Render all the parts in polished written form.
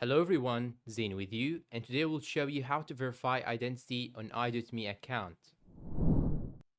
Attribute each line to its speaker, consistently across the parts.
Speaker 1: Hello everyone, Zain with you, and today we'll show you how to verify identity on i.me account.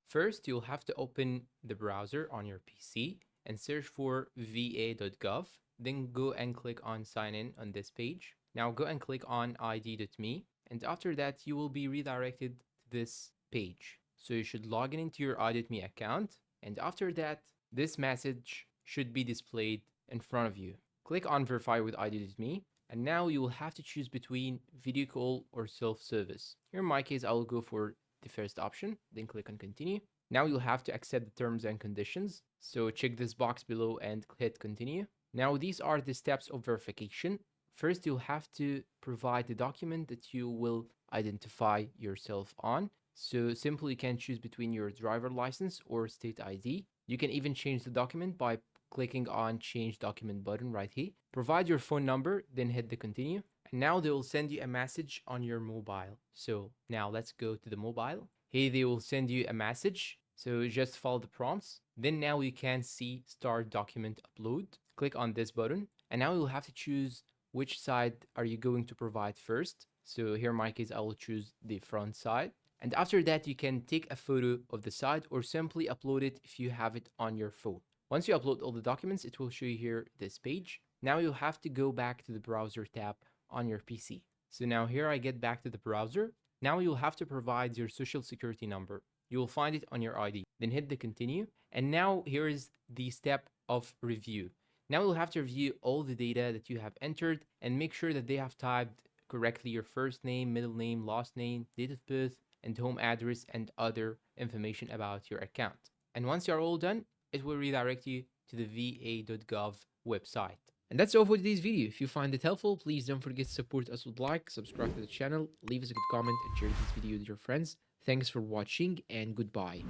Speaker 1: First, you'll have to open the browser on your PC and search for va.gov. Then go and click on sign in on this page. Now go and click on id.me, and after that you will be redirected to this page. So you should log in into your i.me account, and after that this message should be displayed in front of you. Click on verify with id.me, and now you will have to choose between video call or self-service. Here in my case, I will go for the first option, then click on continue. Now you'll have to accept the terms and conditions. So check this box below and hit continue. Now these are the steps of verification. First, you'll have to provide the document that you will identify yourself on. So simply you can choose between your driver license or state ID. You can even change the document by clicking on change document button right here. Provide your phone number, then hit the continue. And now they will send you a message on your mobile. So now let's go to the mobile. Here they will send you a message. So just follow the prompts. Then now you can see start document upload. Click on this button. And now you'll have to choose which side are you going to provide first. So here in my case, I will choose the front side. And after that, you can take a photo of the side or simply upload it if you have it on your phone. Once you upload all the documents, it will show you here this page. Now you'll have to go back to the browser tab on your PC. So now here I get back to the browser. Now you'll have to provide your social security number. You will find it on your ID. Then hit the continue. And now here is the step of review. Now you'll have to review all the data that you have entered and make sure that they have typed correctly your first name, middle name, last name, date of birth, and home address and other information about your account. And once you're all done, it will redirect you to the va.gov website. And that's all for today's video. If you find it helpful, please don't forget to support us with like, subscribe to the channel, leave us a good comment, and share this video with your friends. Thanks for watching, and goodbye.